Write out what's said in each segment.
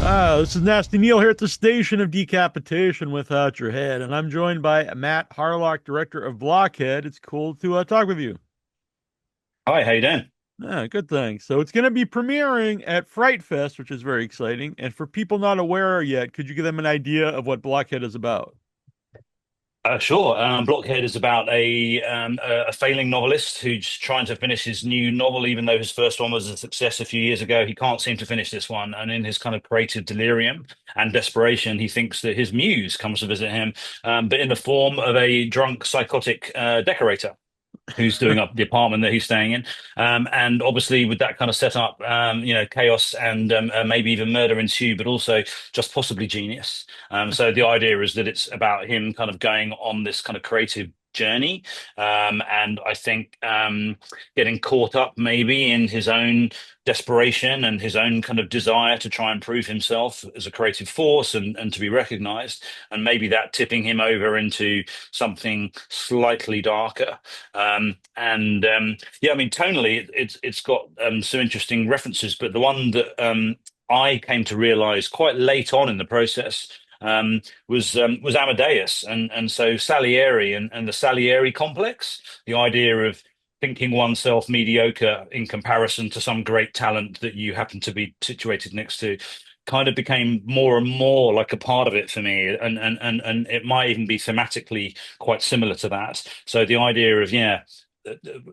This is Nasty Neal here at the Station of Decapitation Without Your Head, and I'm joined by Matt Harlock, director of Blockhead. It's cool to talk with you. Hi, how you doing? Good thing. So it's going to be premiering at Frightfest, which is very exciting. And for people not aware yet, could you give them an idea of what Blockhead is about? Sure. Blockhead is about a failing novelist who's trying to finish his new novel, even though his first one was a success a few years ago. He can't seem to finish this one, and in his kind of creative delirium and desperation, he thinks that his muse comes to visit him, but in the form of a drunk, psychotic decorator who's doing up the apartment that he's staying in. And obviously, with that kind of setup, chaos and maybe even murder ensue, but also just possibly genius. So the idea is that it's about him kind of going on this kind of creative journey. And I think getting caught up maybe in his own desperation and his own kind of desire to try and prove himself as a creative force and to be recognized, and maybe that tipping him over into something slightly darker. Yeah, I mean, tonally, it's got some interesting references, but the one that I came to realize quite late on in the process was Amadeus, and so Salieri and the Salieri complex, the idea of thinking oneself mediocre in comparison to some great talent that you happen to be situated next to. Kind of became more and more like a part of it for me, and it might even be thematically quite similar to that. So the idea of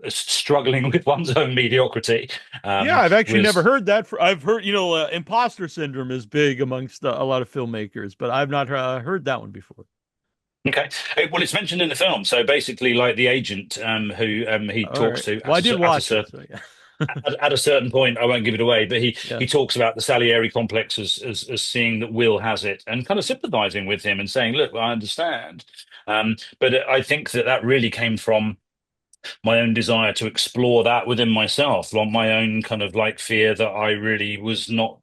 struggling with one's own mediocrity Yeah, I've actually never was heard that. I've heard, imposter syndrome is big amongst a lot of filmmakers, but I've not heard that one before. okay. Well, it's mentioned in the film. So basically, like the agent who he All talks right. to Well, I did at a watch it, certain so yeah. at a certain point, I won't give it away, but Yeah. he talks about the Salieri complex as seeing that Will has it and kind of sympathizing with him and saying, "Look, I understand." But I think that that really came from my own desire to explore that within myself, like my own kind of like fear that I really was not,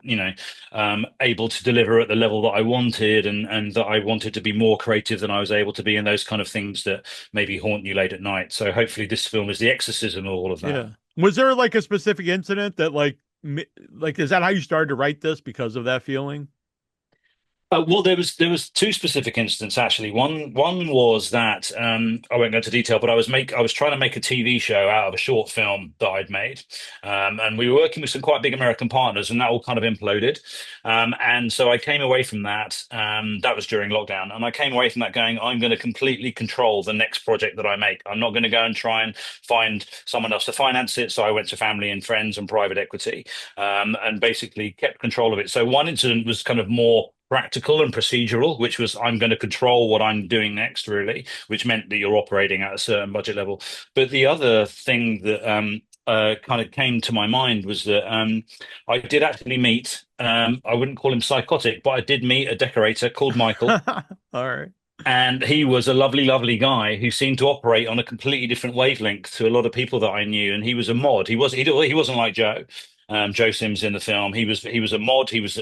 able to deliver at the level that I wanted, and that I wanted to be more creative than I was able to be, and those kind of things that maybe haunt you late at night. So hopefully, this film is the exorcism of all of that. Yeah. Was there like a specific incident that like is that how you started to write this because of that feeling? Well, there was two specific incidents actually. One was that I won't go into detail, but I was trying to make a TV show out of a short film that I'd made, and we were working with some quite big American partners, and that all kind of imploded. And so I came away from that. That was during lockdown, and I came away from that going, I'm going to completely control the next project that I make. I'm not going to go and try and find someone else to finance it. So I went to family and friends and private equity, and basically kept control of it. So one incident was kind of more practical and procedural, which was I'm going to control what I'm doing next, really, which meant that you're operating at a certain budget level. But the other thing that kind of came to my mind was that I did actually meet, I wouldn't call him psychotic, but I did meet a decorator called Michael. All right. And he was a lovely, lovely guy who seemed to operate on a completely different wavelength to a lot of people that I knew. And he was a mod. He wasn't like Joe, Joe Sims in the film. He was a mod. He was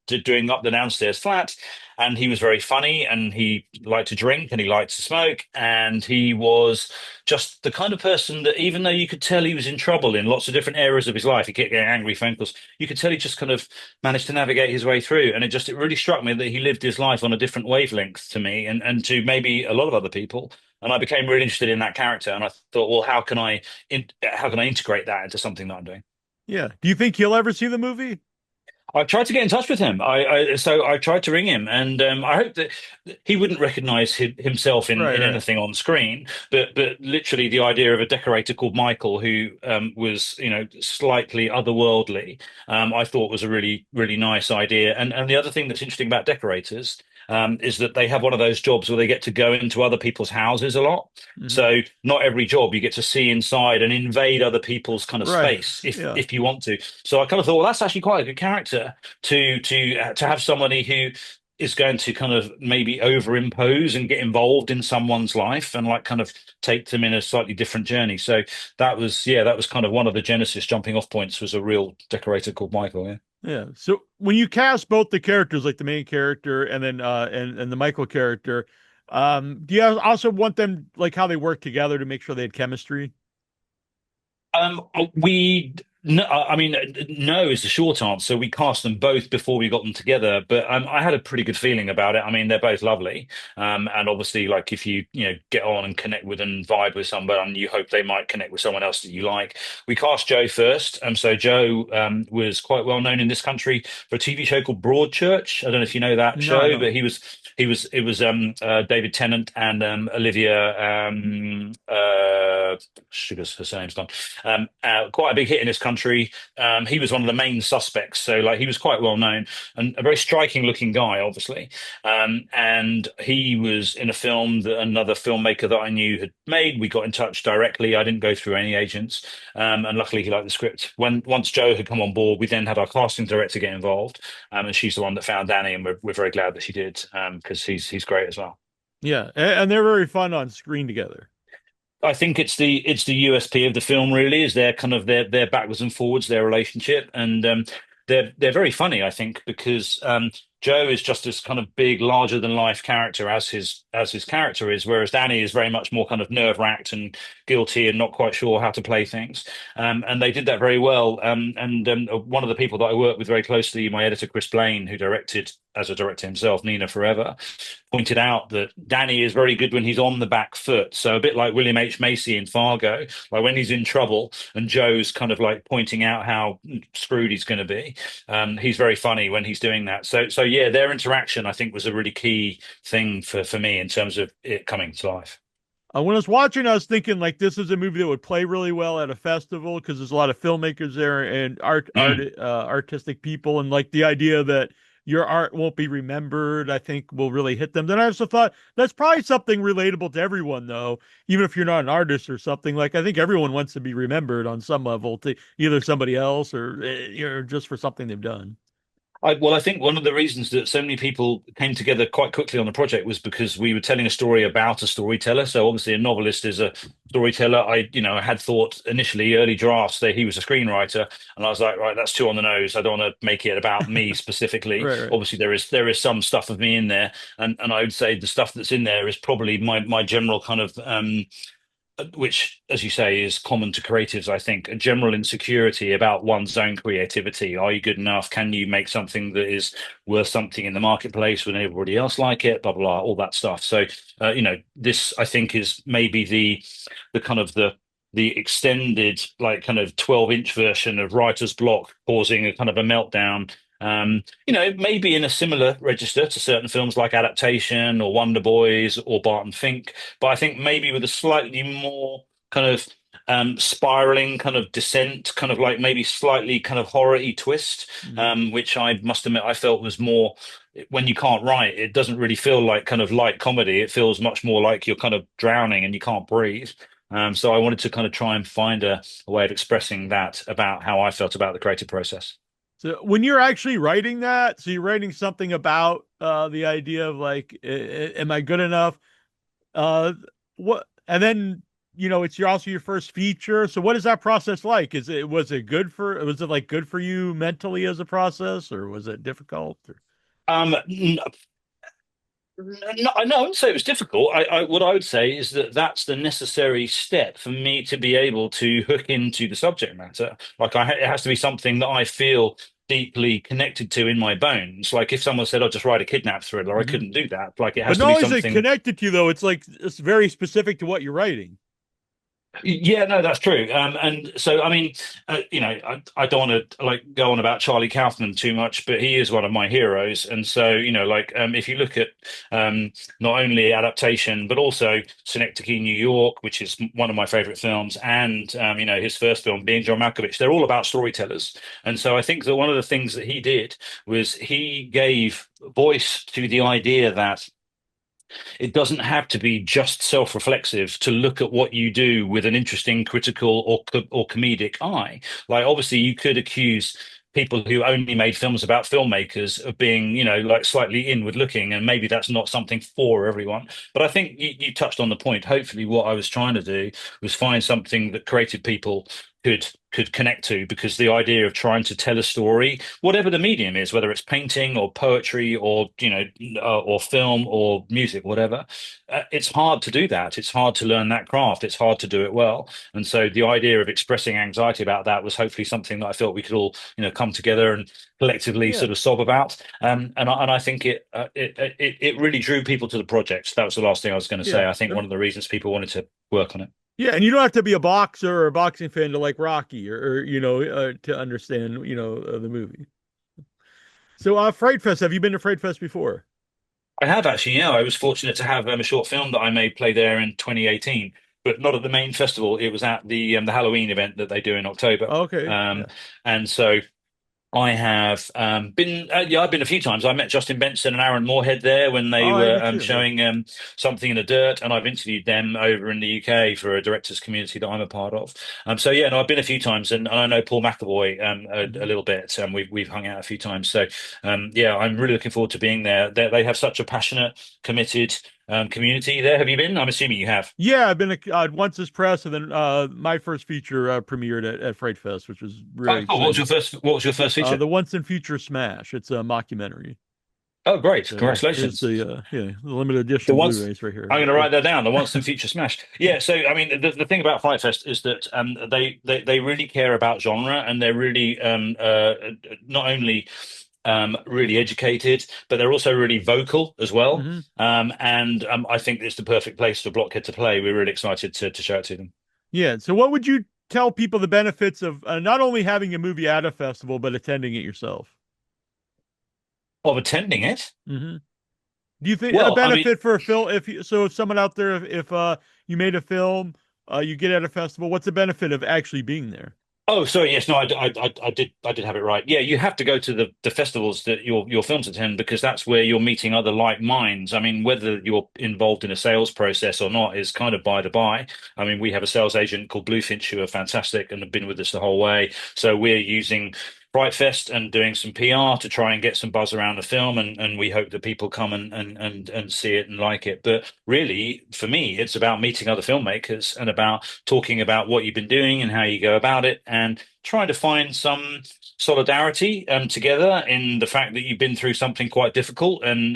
doing up the downstairs flat, and he was very funny. And he liked to drink and he liked to smoke. And he was just the kind of person that, even though you could tell he was in trouble in lots of different areas of his life, he kept getting angry phone calls. You could tell he just kind of managed to navigate his way through. And it really struck me that he lived his life on a different wavelength to me and to maybe a lot of other people. And I became really interested in that character. And I thought, well, how can I integrate that into something that I'm doing? Yeah. Do you think he'll ever see the movie? I tried to get in touch with him. So I tried to ring him, and I hope that he wouldn't recognize himself Right, in right. anything on screen. But literally, the idea of a decorator called Michael, who was slightly otherworldly, I thought was a really nice idea. And the other thing that's interesting about decorators. Is that they have one of those jobs where they get to go into other people's houses a lot. Hmm. So not every job you get to see inside and invade other people's kind of Right. space Yeah. if you want to. So I kind of thought, well, that's actually quite a good character to have somebody who is going to kind of maybe overimpose and get involved in someone's life and like kind of take them in a slightly different journey. So that was kind of one of the Genesis jumping off points was a real decorator called Michael. Yeah. Yeah. So when you cast both the characters, like the main character and then and the Michael character, do you also want them like how they work together to make sure they had chemistry? We No, I mean, no is the short answer. We cast them both before we got them together, but I had a pretty good feeling about it. I mean, they're both lovely, and obviously, like if you get on and connect with and vibe with someone, you hope they might connect with someone else that you like. We cast Joe first, so Joe was quite well known in this country for a TV show called Broadchurch. I don't know if you know that No, I show, but don't. he was it was David Tennant and Olivia sugar's her surname's gone, quite a big hit in this country. He was one of the main suspects, so like he was quite well known and a very striking looking guy, obviously. And he was in a film that another filmmaker that I knew had made. We got in touch directly. I didn't go through any agents, and luckily he liked the script. When once Joe had come on board, we then had our casting director get involved, and she's the one that found Danny, and we're very glad that she did, because he's great as well. Yeah, and they're very fun on screen together. I think it's the USP of the film really is their kind of their backwards and forwards, their relationship, and they're very funny, I think, because Joe is just this kind of big, larger than life character as his character is, whereas Danny is very much more kind of nerve-wracked and guilty and not quite sure how to play things. And they did that very well. And one of the people that I work with very closely, my editor Chris Blaine, who directed as a director himself, Nina Forever, pointed out that Danny is very good when he's on the back foot. So a bit like William H. Macy in Fargo, like when he's in trouble and Joe's kind of like pointing out how screwed he's going to be. He's very funny when he's doing that. So yeah, their interaction I think was a really key thing for me in terms of it coming to life. When I was watching, I was thinking like this is a movie that would play really well at a festival because there's a lot of filmmakers there and Mm. artistic people, and like the idea that your art won't be remembered, I think will really hit them. Then I also thought that's probably something relatable to everyone, though, even if you're not an artist or something. Like I think everyone wants to be remembered on some level to either somebody else or just for something they've done. Well, I think one of the reasons that so many people came together quite quickly on the project was because we were telling a story about a storyteller. So obviously, a novelist is a storyteller. I had thought initially, early drafts, that he was a screenwriter, and I was like, right, that's too on the nose. I don't want to make it about me specifically. Right, right. Obviously, there is some stuff of me in there, and I would say the stuff that's in there is probably my general kind of which, as you say, is common to creatives, I think, a general insecurity about one's own creativity. Are you good enough? Can you make something that is worth something in the marketplace when everybody else like it? Blah, blah, blah, all that stuff. So, this I think is maybe the kind of the extended, like kind of 12-inch version of writer's block causing a kind of a meltdown. Maybe in a similar register to certain films like Adaptation or Wonder Boys or Barton Fink, but I think maybe with a slightly more kind of spiraling kind of descent, kind of like maybe slightly kind of horror-y twist, Mhm. which I must admit I felt was more when you can't write, it doesn't really feel like kind of light comedy. It feels much more like you're kind of drowning and you can't breathe. So I wanted to kind of try and find a way of expressing that about how I felt about the creative process. So when you're actually writing that, so you're writing something about the idea of like, am I good enough? Uh, what, and then it's also your first feature. So what is that process like? Was it like good for you mentally as a process, or was it difficult? Or... No, no, I wouldn't say it was difficult. What I would say is that that's the necessary step for me to be able to hook into the subject matter. Like it has to be something that I feel deeply connected to in my bones. Like if someone said, "I'll just write a kidnap thriller," I Mhm. couldn't do that. Like it But has to not be only is it something. connected to you though, it's like it's very specific to what you're writing. Yeah, no, that's true. And so, I mean, I don't want to like go on about Charlie Kaufman too much, but he is one of my heroes. And so, if you look at not only adaptation, but also Synecdoche, New York, which is one of my favorite films, and his first film being John Malkovich, they're all about storytellers. And so, I think that one of the things that he did was he gave voice to the idea that it doesn't have to be just self-reflexive to look at what you do with an interesting critical or comedic eye. Like obviously you could accuse people who only made films about filmmakers of being, like slightly inward looking, and maybe that's not something for everyone. But I think you touched on the point. Hopefully what I was trying to do was find something that creative people could connect to, because the idea of trying to tell a story, whatever the medium is, whether it's painting or poetry or or film or music, whatever, it's hard to do that. It's hard to learn that craft. It's hard to do it well. And so the idea of expressing anxiety about that was hopefully something that I felt we could all come together and collectively Yeah. sort of sob about. And I think it really drew people to the project. That was the last thing I was going to Yeah. say. I think one of the reasons people wanted to work on it. Yeah, and you don't have to be a boxer or a boxing fan to like Rocky or to understand the movie. So, Fright Fest. Have you been to Fright Fest before? I have actually, yeah. I was fortunate to have a short film that I made play there in 2018, but not at the main festival. It was at the Halloween event that they do in October. Okay, Um, yeah. and so I have been, yeah, I've been a few times. I met Justin Benson and Aaron Moorhead there when Oh, they I were haven't seen him. showing Something in the Dirt, and I've interviewed them over in the UK for a directors community that I'm a part of. So yeah, no, I've been a few times, and I know Paul McAvoy a Hmm. little bit. We've hung out a few times. So yeah, I'm really looking forward to being there. They have such a passionate, committed community there. Have you been? I'm assuming you have. Yeah, I've been once as press, and then my first feature premiered at Fright Fest, which was Oh, very cool. exciting. What was your first feature? The Once and Future Smash. It's a mockumentary. Oh, great! Here's Congratulations. the limited The edition once Blu-rays right here. I'm going to write that down. The once and future smash. Yeah. So I mean, the thing about Fright Fest is that they really care about genre, and they're really not only really educated, but they're also really vocal as well. Hmm. And I think it's the perfect place for Blockhead to play. We're really excited to show it to them. Yeah. So, what would you tell people the benefits of not only having a movie at a festival but attending it yourself? Of attending it. Hmm. Do you think a Well, I mean, benefit for a film if someone out there if you made a film you get at a festival, what's the benefit of actually being there? oh, sorry. Yes, no, I did have it right. Yeah, you have to go to the festivals that your films attend, because that's where you're meeting other like minds. I mean, whether you're involved in a sales process or not is kind of by the by. I mean, we have a sales agent called Bluefinch who are fantastic and have been with us the whole way. So we're using Frightfest and doing some PR to try and get some buzz around the film, and we hope that people come and see it and like it. But really, for me, it's about meeting other filmmakers and about talking about what you've been doing and how you go about it, and trying to find some solidarity together in the fact that you've been through something quite difficult, and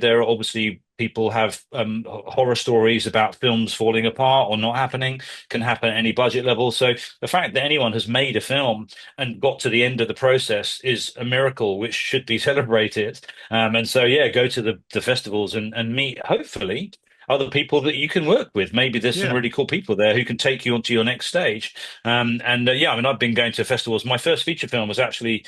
there are obviously people have horror stories about films falling apart or not happening, can happen at any budget level. So the fact that anyone has made a film and got to the end of the process is a miracle which should be celebrated. And so yeah, go to the festivals and meet hopefully other people that you can work with. Maybe there's some Yeah. really cool people there who can take you onto your next stage. And yeah, I mean, I've been going to festivals. My first feature film was actually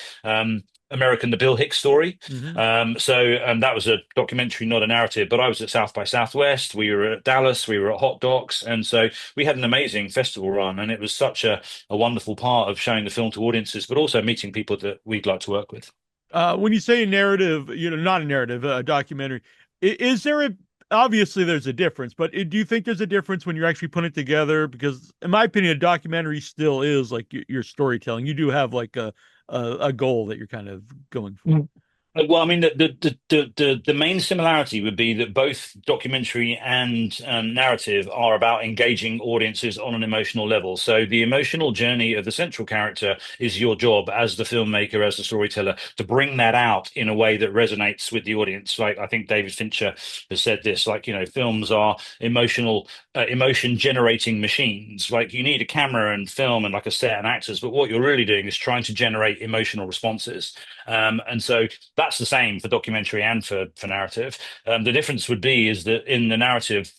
American, the Bill Hicks Story. Hmm. So that was a documentary, not a narrative. But I was at South by Southwest. We were at Dallas. We were at Hot Docs, and so we had an amazing festival run. And it was such a wonderful part of showing the film to audiences, but also meeting people that we'd like to work with. When you say a narrative, not a narrative, a documentary, is there a obviously there's a difference, but do you think there's a difference when you're actually putting it together? Because in my opinion, a documentary still is like your storytelling. You do have like a goal that you're kind of going for. Well, I mean, the main similarity would be that both documentary and narrative are about engaging audiences on an emotional level. So the emotional journey of the central character is your job as the filmmaker, as the storyteller, to bring that out in a way that resonates with the audience. Like I think David Fincher has said this, like, films are emotion generating machines. Like you need a camera and film and like a set and actors, but what you're really doing is trying to generate emotional responses. And so that's the same for documentary and for narrative. The difference would be is that in the narrative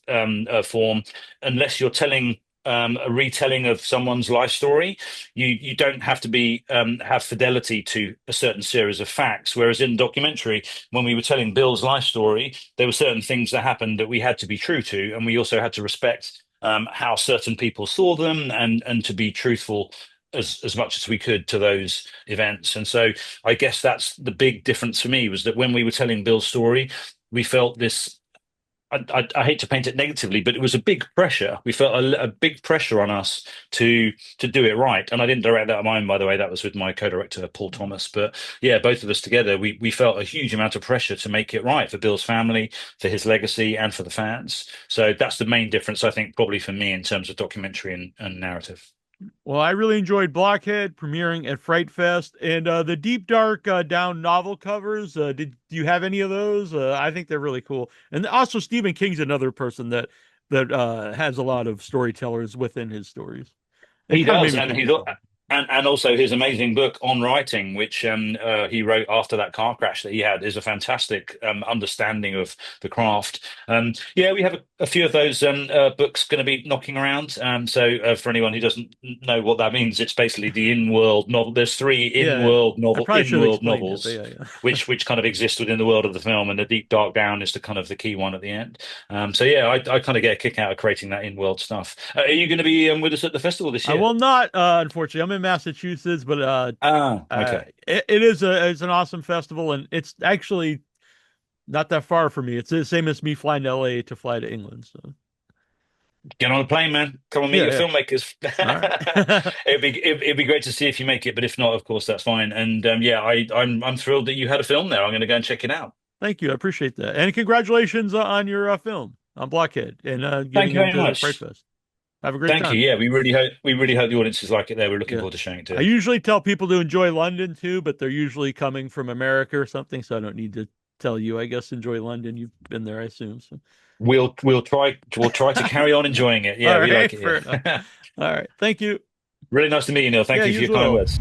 form, unless you're telling a retelling of someone's life story, you don't have to be have fidelity to a certain series of facts. Whereas in documentary, when we were telling Bill's life story, there were certain things that happened that we had to be true to, and we also had to respect how certain people saw them, and to be truthful as much as we could to those events. And so I guess that's the big difference for me, was that when we were telling Bill's story, we felt this. I hate to paint it negatively, but it was a big pressure. We felt a big pressure on us to do it right. And I didn't direct that on my own, by the way. That was with my co-director Paul Thomas. But yeah, both of us together, we felt a huge amount of pressure to make it right for Bill's family, for his legacy, and for the fans. So that's the main difference, I think, probably for me in terms of documentary and narrative. Well, I really enjoyed Blockhead premiering at Frightfest, and the Deep Dark Down novel covers. Do you have any of those? I think they're really cool. And also, Stephen King's another person that has a lot of storytellers within his stories. It He kind of made does, me and think of something. and also his amazing book on writing, which he wrote after that car crash that he had, is a fantastic understanding of the craft. Yeah, we have a few of those books going to be knocking around. So for anyone who doesn't know what that means, it's basically the in-world novel. There's three Yeah, I probably should have in-world explained it, but novels. yeah, yeah. Which kind of exist within the world of the film, and the Deep Dark Down is the kind of the key one at the end. So yeah, I kind of get a kick out of creating that in-world stuff. Are you going to be with us at the festival this I year? will not, unfortunately. I'm in Massachusetts, but Ah, okay. it is it's an awesome festival, and it's actually not that far for me. It's the same as me flying to LA to fly to England. So Get on a plane, man. Come and meet yeah, your yeah. filmmakers. All right. It'd be great to see if you make it, but if not, of course, that's fine. And yeah, I'm thrilled that you had a film there. I'm going to go and check it out. Thank you. I appreciate that. And congratulations on your film on Blockhead and Thank getting you very into much. Frightfest. Have a great Thank you. time. Yeah, we really hope the audiences like it there. We're looking Yeah. forward to showing it I too. usually tell people to enjoy London too, but they're usually coming from America or something, so I don't need to tell you. I guess enjoy London. You've been there, I assume. So. We'll try to carry on enjoying it. Yeah, All we like right, it fair enough. here. All right. Thank you. Really nice to meet you, Neil. Yeah, Thank you you for as your kind well. words.